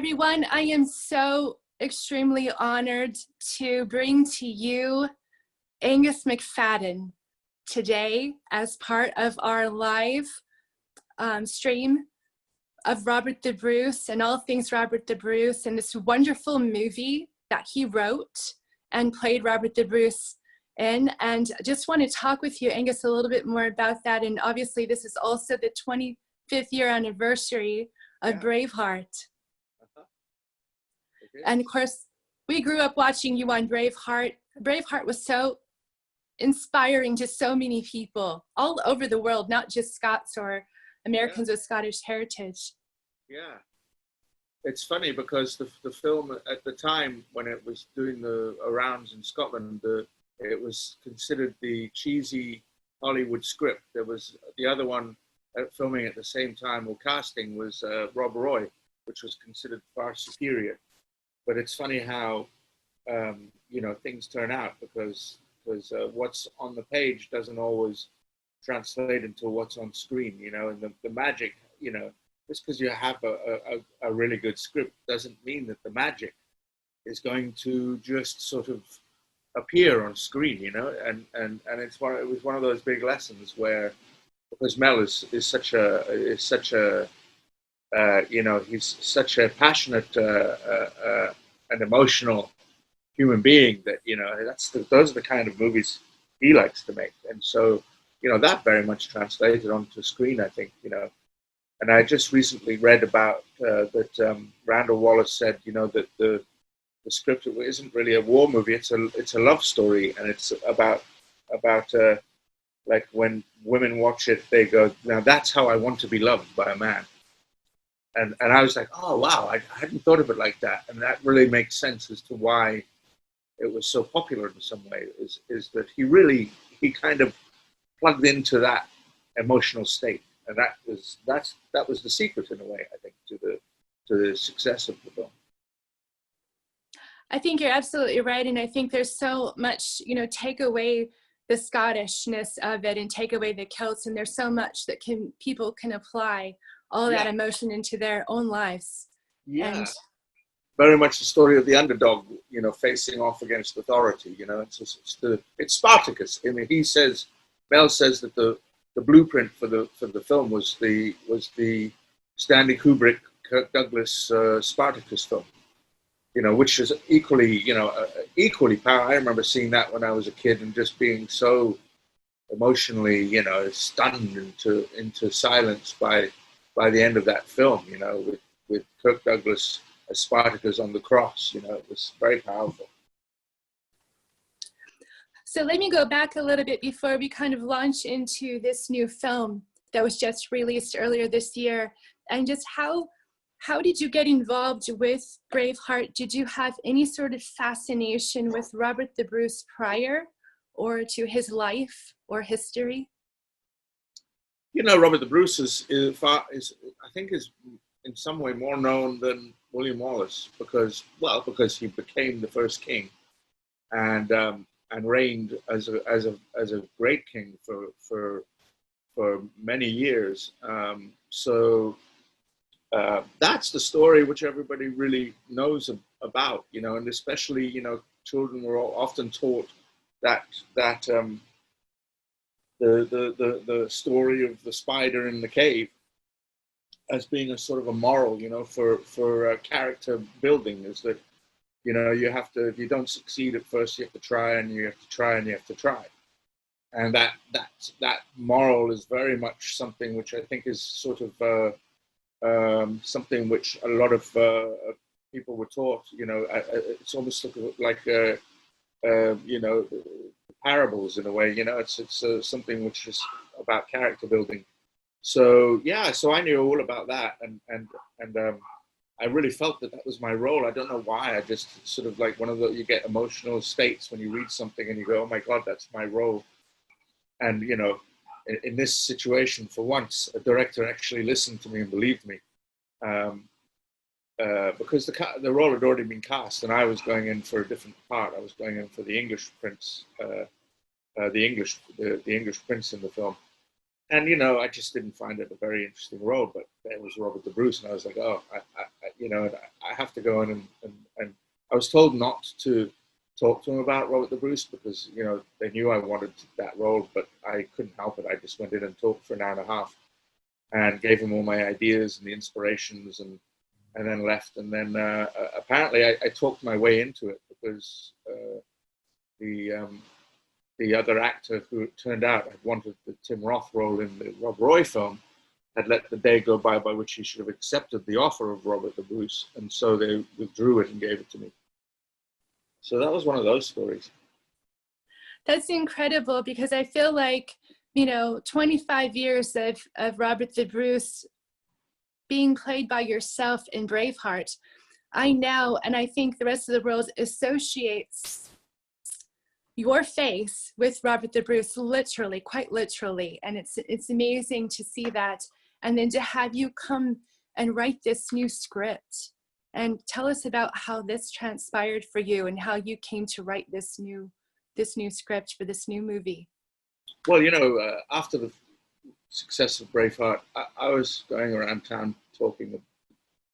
everyone. I am so extremely honored to bring to you Angus Macfadyen today as part of our live stream of Robert the Bruce and all things Robert the Bruce and this wonderful movie that he wrote and played Robert the Bruce in. And I just want to talk with you, Angus, a little bit more about that. And obviously this is also the 25th year anniversary of Braveheart. And of course, we grew up watching you on Braveheart. Braveheart was so inspiring to so many people all over the world, not just Scots or Americans with Scottish heritage. Yeah. It's funny because the film at the time when it was doing the rounds in Scotland, it was considered the cheesy Hollywood script. There was the other one filming at the same time or casting was Rob Roy, which was considered far superior. But it's funny how, you know, things turn out because what's on the page doesn't always translate into what's on screen, you know, and the magic, you know, just because you have a really good script doesn't mean that the magic is going to just sort of appear on screen, you know, and it was one of those big lessons where, because Mel is such a you know, he's such a passionate and emotional human being that, you know, those are the kind of movies he likes to make. And so, you know, that very much translated onto screen, I think, you know. And I just recently read about that Randall Wallace said, you know, that the script isn't really a war movie, it's a love story, and it's about like when women watch it, they go, now that's how I want to be loved by a man. And I was like, oh, wow, I hadn't thought of it like that. And that really makes sense as to why it was so popular in some way, is that he kind of plugged into that emotional state. And that was the secret in a way, I think, to the success of the film. I think you're absolutely right. And I think there's so much, you know, take away the Scottishness of it and take away the kilts. And there's so much that people can apply all that emotion into their own lives. Yeah. And very much the story of the underdog, you know, facing off against authority. You know, it's Spartacus. I mean, Mel says that the blueprint for the film was the Stanley Kubrick, Kirk Douglas Spartacus film. You know, which is equally powerful. I remember seeing that when I was a kid and just being so emotionally, you know, stunned into silence by the end of that film, you know, with Kirk Douglas as Spartacus on the cross. You know, it was very powerful. So let me go back a little bit before we kind of launch into this new film that was just released earlier this year. And just how did you get involved with Braveheart? Did you have any sort of fascination with Robert the Bruce prior or to his life or history? You know, Robert the Bruce is I think is in some way more known than William Wallace because he became the first king and reigned as a great king for many years. So that's the story which everybody really knows about, you know, and especially, you know, children were often taught that the story of the spider in the cave as being a sort of a moral, you know, for character building, is that, you know, you have to, if you don't succeed at first, you have to try and you have to try and you have to try. And that moral is very much something which I think is sort of something which a lot of people were taught, you know. It's almost like you know, parables in a way, you know. It's something which is about character building. So yeah, so I knew all about that, and I really felt that was my role. I don't know why. I just sort of like you get emotional states when you read something and you go, oh my God, that's my role. And you know, in this situation, for once, a director actually listened to me and believed me, because the role had already been cast, and I was going in for a different part. I was going in for the English prince, the English prince in the film. and you know, I just didn't find it a very interesting role. But it was Robert the Bruce, and I was like, oh, you know, I have to go in and I was told not to talk to him about Robert the Bruce because you know they knew I wanted that role, but I couldn't help it. I just went in and talked for an hour and a half and gave him all my ideas and the inspirations, and then left. And then apparently I talked my way into it because the other actor who it turned out had wanted the Tim Roth role in the Rob Roy film had let the day go by which he should have accepted the offer of Robert the Bruce, and so they withdrew it and gave it to me. So that was one of those stories. That's incredible, because I feel like, you know, 25 years of Robert the Bruce being played by yourself in Braveheart, I now, and I think the rest of the world associates your face with Robert the Bruce, literally, quite literally. And it's amazing to see that. And then to have you come and write this new script. And tell us about how this transpired for you and how you came to write this new script for this new movie. Well, you know, after the success of Braveheart, I was going around town talking to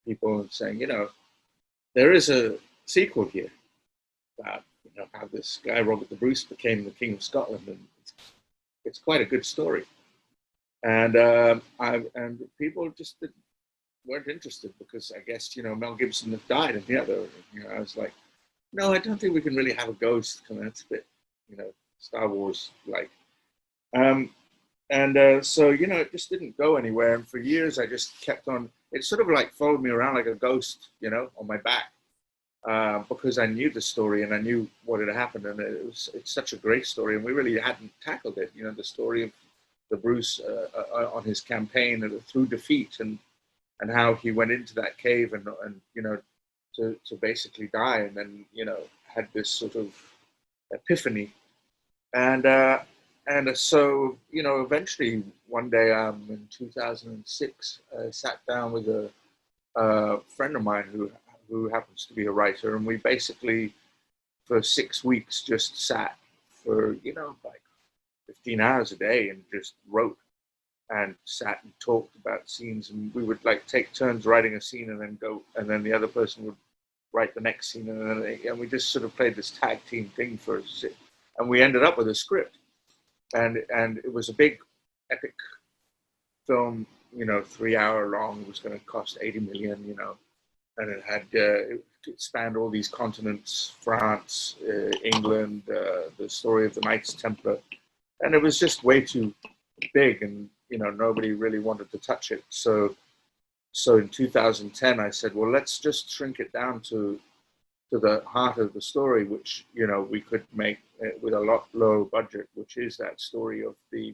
people and saying, you know, there is a sequel here about, you know, how this guy Robert the Bruce became the King of Scotland, and it's quite a good story. And and people just weren't interested because I guess, you know, Mel Gibson had died, and the other, you know, I was like, no, I don't think we can really have a ghost come out. It's a bit, you know, Star Wars like. So, you know, it just didn't go anywhere. And for years, I just kept on, it sort of like followed me around like a ghost, you know, on my back, because I knew the story and I knew what had happened. And it's such a great story. And we really hadn't tackled it, you know, the story of the Bruce on his campaign through defeat, and how he went into that cave and you know, to basically die, and then, you know, had this sort of epiphany. And so, you know, eventually one day in 2006, I sat down with a friend of mine who happens to be a writer, and we basically, for 6 weeks, just sat for, you know, like 15 hours a day and just wrote and sat and talked about scenes. And we would like take turns writing a scene and then go, and then the other person would write the next scene, and we just sort of played this tag team thing for, and we ended up with a script. And it was a big, epic film, you know, 3 hour long. It was going to cost 80 million, you know, and it had it spanned all these continents: France, England, the story of the Knights Templar, and it was just way too big, and you know, nobody really wanted to touch it. So in 2010, I said, well, let's just shrink it down to the heart of the story, which, you know, we could make with a lot lower budget, which is that story of the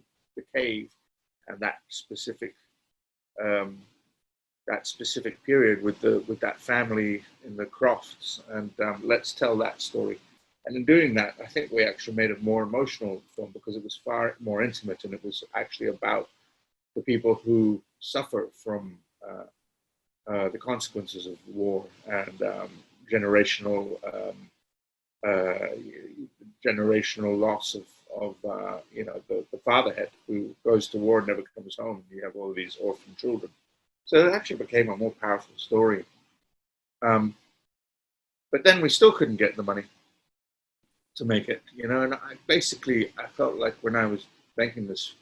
cave and that specific period with that family in the Crofts, and let's tell that story. And in doing that, I think we actually made a more emotional film because it was far more intimate, and it was actually about the people who suffer from the consequences of war, and generational loss of you know, the fatherhead who goes to war and never comes home. You have all these orphan children. So it actually became a more powerful story. But then we still couldn't get the money to make it, you know. And I felt like when I was making this,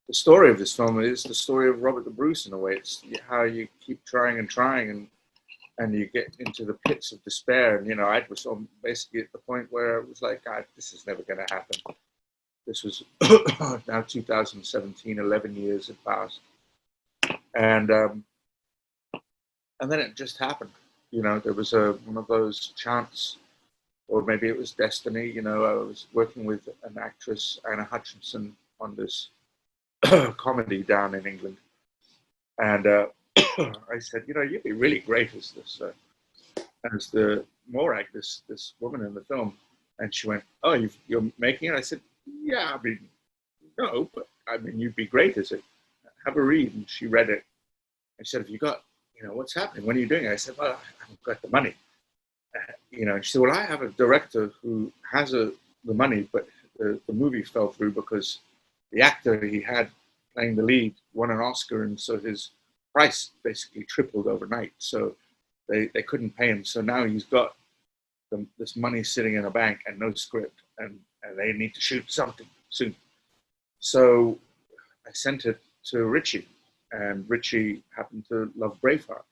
the story of this film is the story of Robert the Bruce in a way. It's how you keep trying and trying, and you get into the pits of despair. And, you know, I was basically at the point where it was like, God, this is never going to happen. This was now 2017, 11 years had passed. And then it just happened. You know, there was one of those chance, or maybe it was destiny. You know, I was working with an actress, Anna Hutchinson, on this comedy down in England. And I said, you know, you'd be really great as the Morag, this woman in the film. And she went, oh, you're making it? I said, yeah, I mean, no, but I mean, you'd be great as it. Have a read. And she read it. I said, have you got, you know, what's happening? When are you doing it? I said, well, I haven't got the money. You know, and she said, well, I have a director who has the money, but the movie fell through because the actor he had playing the lead, won an Oscar, and so his price basically tripled overnight. So they couldn't pay him. So now he's got this money sitting in a bank and no script, and they need to shoot something soon. So I sent it to Richie, and Richie happened to love Braveheart.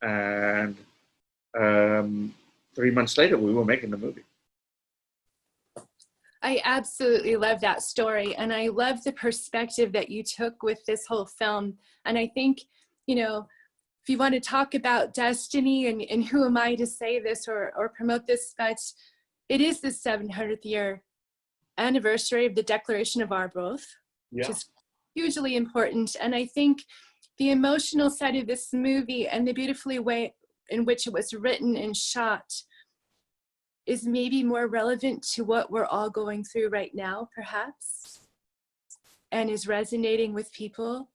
And 3 months later, we were making the movie. I absolutely love that story. And I love the perspective that you took with this whole film. And I think, you know, if you want to talk about destiny, and who am I to say this or promote this, but it is the 700th year anniversary of the Declaration of Arbroath, which is hugely important. And I think the emotional side of this movie and the beautifully way in which it was written and shot is maybe more relevant to what we're all going through right now, perhaps, and is resonating with people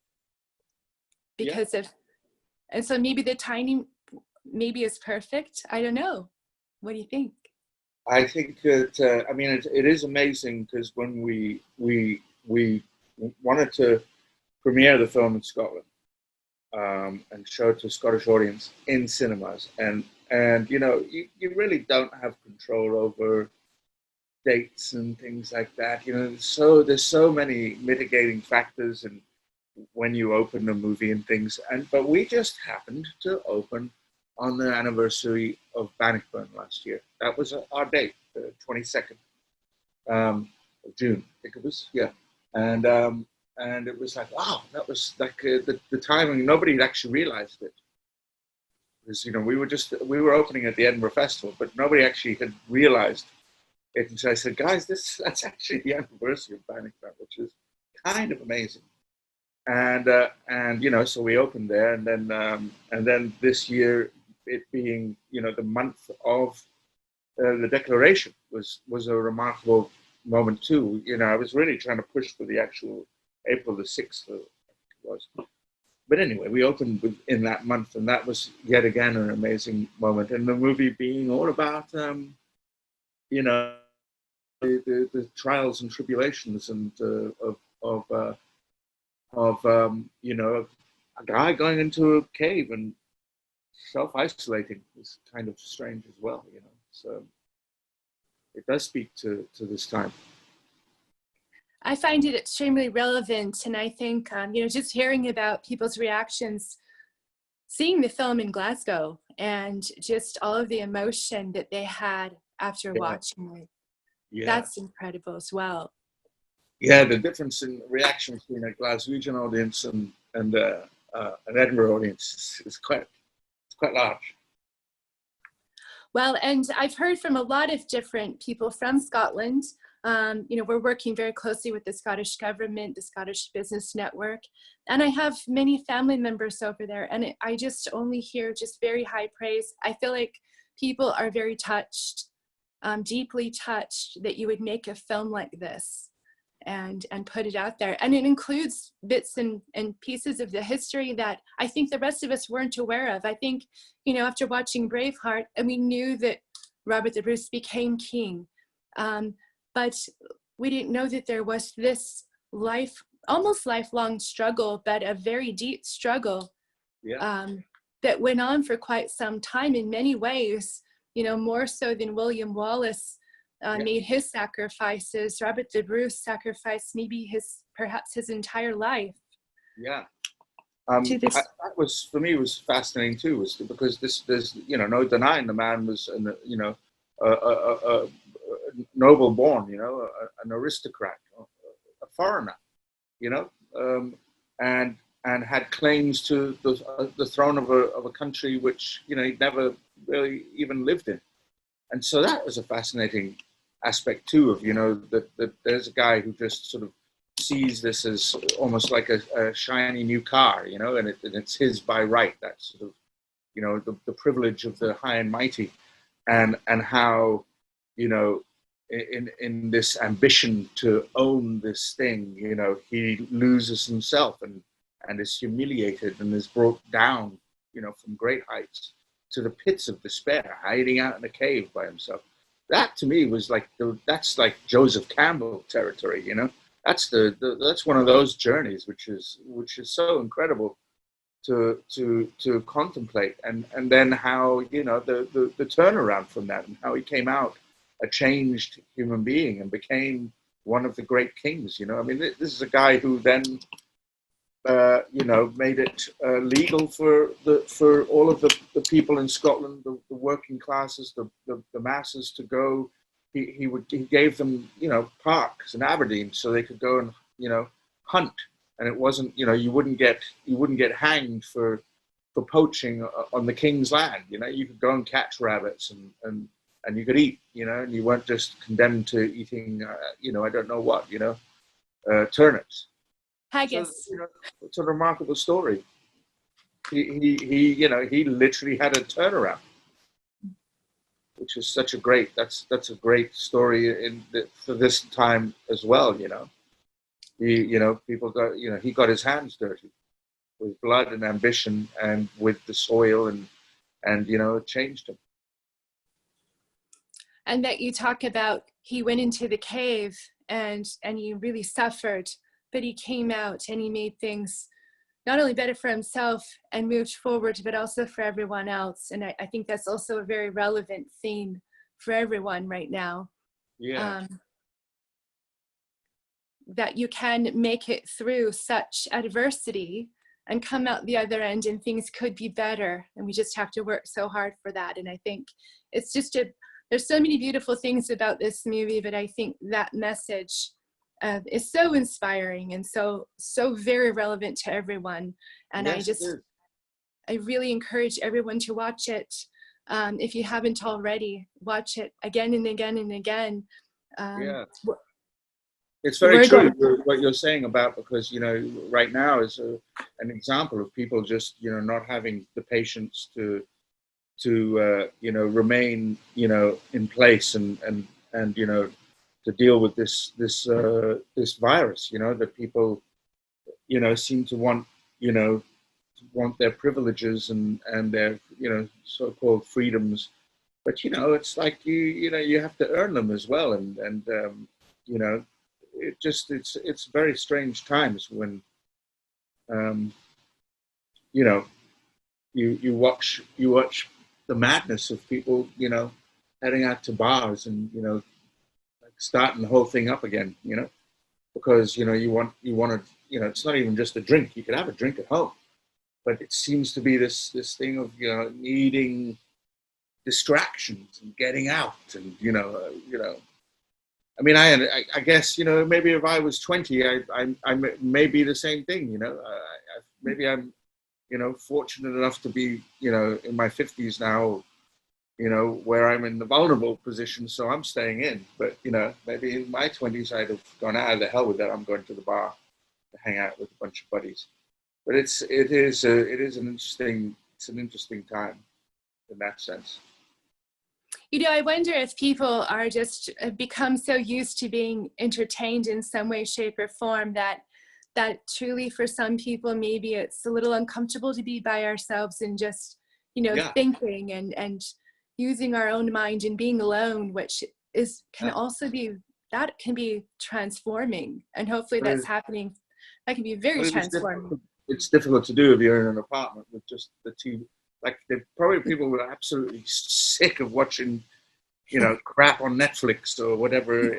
because of, and so maybe the timing maybe is perfect. I don't know. What do you think? I think that, I mean, it is amazing because when we wanted to premiere the film in Scotland and show it to a Scottish audience in cinemas, and you know, you really don't have control over dates and things like that. You know, there's so many mitigating factors, and when you open a movie and things, but we just happened to open on the anniversary of Bannockburn last year. That was our date, the 22nd of June, I think it was, and it was like, wow, that was like the timing. Nobody had actually realized it. Because, you know, we were opening at the Edinburgh Festival, but nobody actually had realized it until I said, guys, that's actually the anniversary of Bannockburn, which is kind of amazing. And you know, so we opened there, and then this year, it being, you know, the month of the Declaration was a remarkable moment too. You know, I was really trying to push for the actual April the 6th, I think it was. But anyway, we opened in that month, and that was yet again an amazing moment. And the movie being all about, you know, the trials and tribulations and of you know, a guy going into a cave and self-isolating is kind of strange as well, you know. So it does speak to this time. I find it extremely relevant, and I think, you know, just hearing about people's reactions, seeing the film in Glasgow, and just all of the emotion that they had after watching it, that's incredible as well. Yeah, the difference in reaction between a Glaswegian audience and an Edinburgh audience is quite large. Well, and I've heard from a lot of different people from Scotland. You know, we're working very closely with the Scottish government, the Scottish Business Network, and I have many family members over there, and I just only hear just very high praise. I feel like people are very touched, deeply touched that you would make a film like this and put it out there. And it includes bits and pieces of the history that I think the rest of us weren't aware of. I think, you know, after watching Braveheart, and we knew that Robert the Bruce became king, but we didn't know that there was this almost lifelong struggle, but a very deep struggle that went on for quite some time in many ways, you know, more so than William Wallace made his sacrifices. Robert the Bruce sacrificed maybe perhaps his entire life. Yeah. That was, for me, was fascinating too, was because there's, you know, no denying the man was, you know, a noble born, you know, an aristocrat, a foreigner, you know, and had claims to the throne of a country which, you know, he'd never really even lived in. And so that was a fascinating aspect too of, you know, that there's a guy who just sort of sees this as almost like a shiny new car, you know, and it's his by right. That's sort of, you know, the privilege of the high and mighty, and how, you know, in this ambition to own this thing, you know, he loses himself and is humiliated and is brought down, you know, from great heights to the pits of despair, hiding out in a cave by himself. That to me was like, that's like Joseph Campbell territory, you know. that's one of those journeys which is so incredible to contemplate, and then how, you know, the turnaround from that, and how he came out a changed human being and became one of the great kings. You know, I mean, this is a guy who then you know, made it legal for all of the people in Scotland, the working classes, the masses, to go. He gave them, you know, parks in Aberdeen so they could go and, you know, hunt. And it wasn't, you know, you wouldn't get hanged for poaching on the king's land. You know, you could go and catch rabbits and you could eat, you know, and you weren't just condemned to eating, you know, I don't know what, you know, turnips. Haggis. So, you know, it's a remarkable story. He you know, he literally had a turnaround, which is such a great, that's a great story for this time as well. You know, you know, people got, you know, he got his hands dirty with blood and ambition and with the soil, and you know, it changed him. And that you talk about, he went into the cave and he really suffered, but he came out and he made things not only better for himself and moved forward, but also for everyone else. And I think that's also a very relevant theme for everyone right now. Yeah. That you can make it through such adversity and come out the other end and things could be better. And we just have to work so hard for that. And I think it's just there's so many beautiful things about this movie, but I think that message is so inspiring and so very relevant to everyone. And yes, I really encourage everyone to watch it. If you haven't already, watch it again and again and again. Yeah. It's very true what you're saying about, because, you know, right now is an example of people just, you know, not having the patience to you know, remain, you know, in place and you know, to deal with this virus, you know, that people, you know, seem to want, you know, their privileges and their, you know, so-called freedoms, but, you know, it's like you know, you have to earn them as well, and you know, it's very strange times when you know, you watch the madness of people, you know, heading out to bars and, you know, like starting the whole thing up again, you know, because, you know, you want to, you know, it's not even just a drink. You can have a drink at home, but it seems to be this thing of, you know, needing distractions and getting out, and you know, I mean, I guess, you know, maybe if I was 20, I may be the same thing, you know. Maybe I'm, you know, fortunate enough to be, you know, in my 50s now, you know, where I'm in the vulnerable position, so I'm staying in. But, you know, maybe in my 20s, I'd have gone, the hell with that. I'm going to the bar to hang out with a bunch of buddies. But it is an interesting time in that sense. You know, I wonder if people are just become so used to being entertained in some way, shape, or form that truly for some people, maybe it's a little uncomfortable to be by ourselves and just, you know, thinking and using our own mind and being alone, which can also be, that can be transforming. And hopefully that's happening. That can be very transforming. It's difficult to do if you're in an apartment with just the TV. Like, probably people were absolutely sick of watching, you know, crap on Netflix or whatever,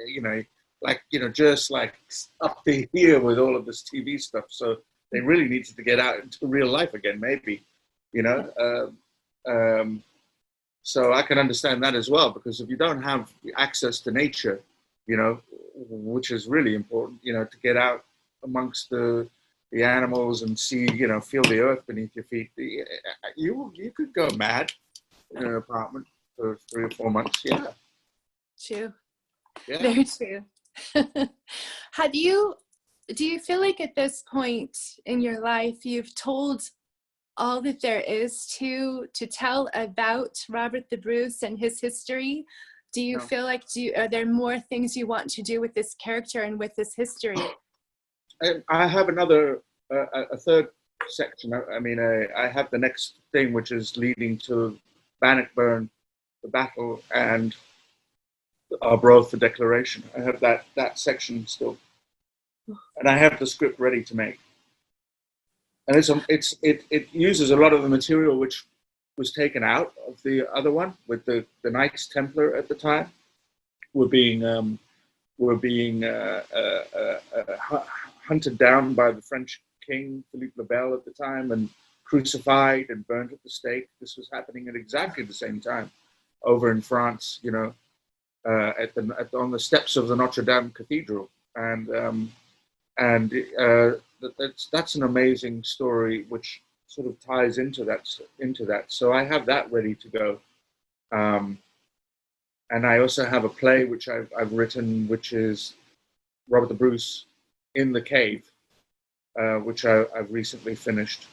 you know, like, you know, just like up to here with all of this TV stuff. So they really needed to get out into real life again, maybe, you know. So I can understand that as well, because if you don't have access to nature, you know, which is really important, you know, to get out amongst the animals and see, you know, feel the earth beneath your feet, you could go mad in an apartment for 3 or 4 months. Yeah. True. Yeah. Very true. Do you feel like at this point in your life you've told all that there is to tell about Robert the Bruce and his history? Do you feel like are there more things you want to do with this character and with this history? I have a third section. I mean, I have the next thing, which is leading to Bannockburn, the battle, and Arbroath, the declaration. I have that section still and I have the script ready to make. And it uses a lot of the material which was taken out of the other one, with the Knights Templar at the time were being hunted down by the French king Philippe le Bel at the time, and crucified and burned at the stake. This was happening at exactly the same time over in France, you know, on the steps of the Notre Dame Cathedral, and that's an amazing story which sort of ties into that. So I have that ready to go, and I also have a play which I've written, which is Robert the Bruce in the Cave, which I've recently finished,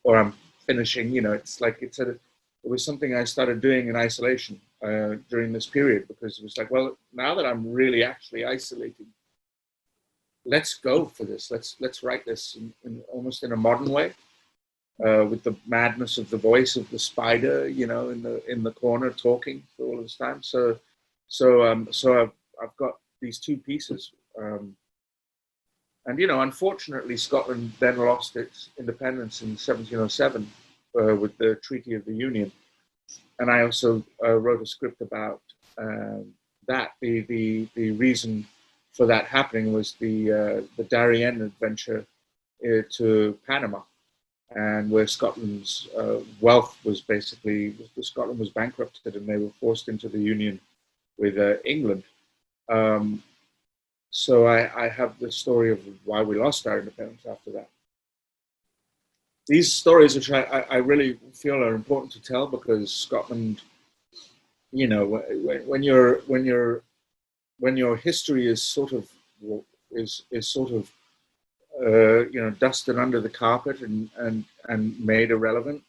or I'm finishing. You know, it was something I started doing in isolation during this period, because it was like, well, now that I'm really actually isolating, let's go for this. Let's write this in almost in a modern way, with the madness of the voice of the spider, you know, in the corner talking for all of this time. So I've got these two pieces, and you know, unfortunately, Scotland then lost its independence in 1707 with the Treaty of the Union, and I also wrote a script about that. The reason for that happening was the Darien adventure to Panama, and where Scotland's wealth was basically, Scotland was bankrupted and they were forced into the Union with England. So I have the story of why we lost our independence after that. These stories, which I really feel are important to tell, because Scotland, you know, when your history is sort of you know, dusted under the carpet and made irrelevant,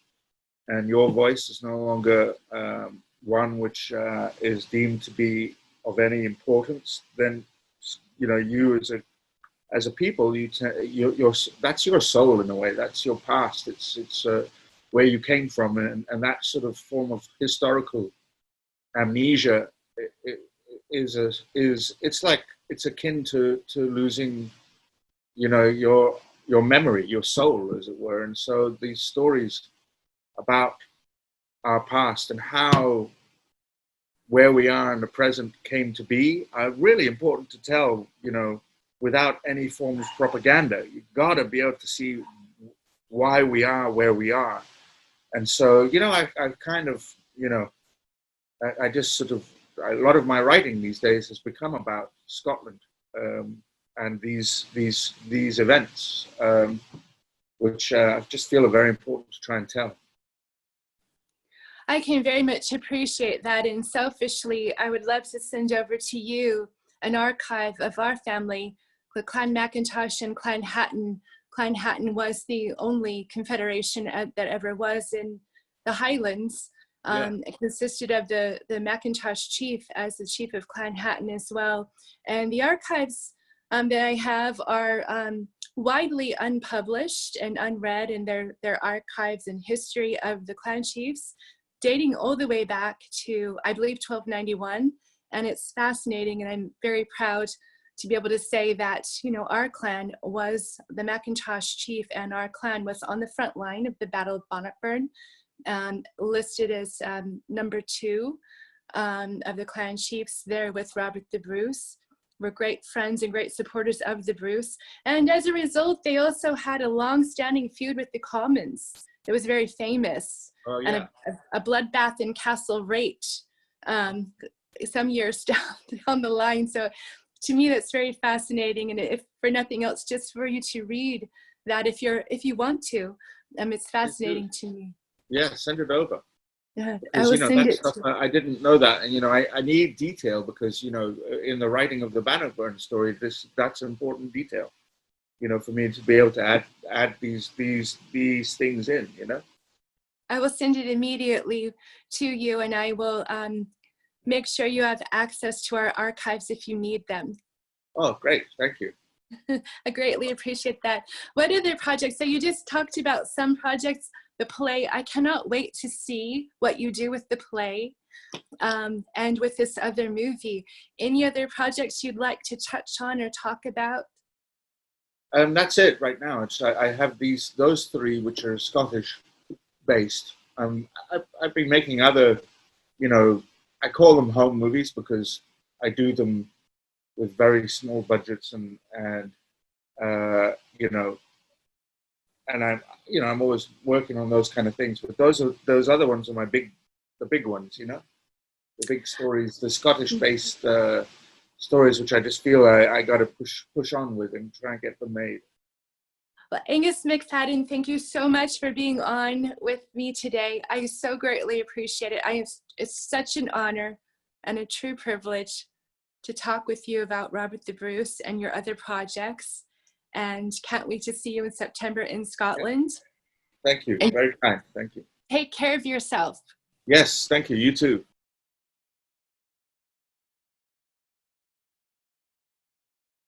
and your voice is no longer one which is deemed to be of any importance, then, you know, you as a people, that's your soul in a way. That's your past. It's where you came from, and that sort of form of historical amnesia it's akin to losing, you know, your memory, your soul, as it were. And so these stories about our past and how where we are in the present came to be are really important to tell, you know, without any form of propaganda. You've got to be able to see why we are where we are. And so, you know, I kind of, you know, I just sort of, a lot of my writing these days has become about Scotland and these events, which I just feel are very important to try and tell. I can very much appreciate that, and selfishly, I would love to send over to you an archive of our family, the Clan McIntosh and Clan Hatton. Clan Hatton was the only confederation that ever was in the Highlands. It consisted of the McIntosh chief as the chief of Clan Hatton as well. And the archives that I have are widely unpublished and unread, and they're archives and history of the clan chiefs, dating all the way back to, I believe, 1291. And it's fascinating, and I'm very proud to be able to say that, you know, our clan was, the McIntosh chief and our clan was on the front line of the Battle of Bannockburn, listed as number 2 of the clan chiefs there with Robert the Bruce. We're great friends and great supporters of the Bruce. And as a result, they also had a long-standing feud with the Commons. It was very famous. Oh, yeah. And a bloodbath in Castle Rate some years down the line. So to me, that's very fascinating. And if for nothing else, just for you to read that if you want to, it's fascinating to me. Yeah, send it over. Yeah, I will send it. I didn't know that, and you know, I need detail, because, you know, in the writing of the Bannockburn story, that's important detail, you know, for me to be able to add these things in, you know. I will send it immediately to you, and I will make sure you have access to our archives if you need them. Oh, great. Thank you. I greatly appreciate that. What other projects? So you just talked about some projects, the play. I cannot wait to see what you do with the play and with this other movie. Any other projects you'd like to touch on or talk about? That's it right now. I have those three which are Scottish based. I've been making other, I call them home movies because I do them with very small budgets and and I'm always working on those kind of things. But those other ones are the big ones, the big stories, the Scottish based stories, which I just feel I got to push on with and try and get them made. Well, Angus Macfadyen, thank you so much for being on with me today. I so greatly appreciate it. It's such an honor and a true privilege to talk with you about Robert the Bruce and your other projects. And can't wait to see you in September in Scotland. Thank you. And very kind. Thank you. take care of yourself. Yes, thank you. You too.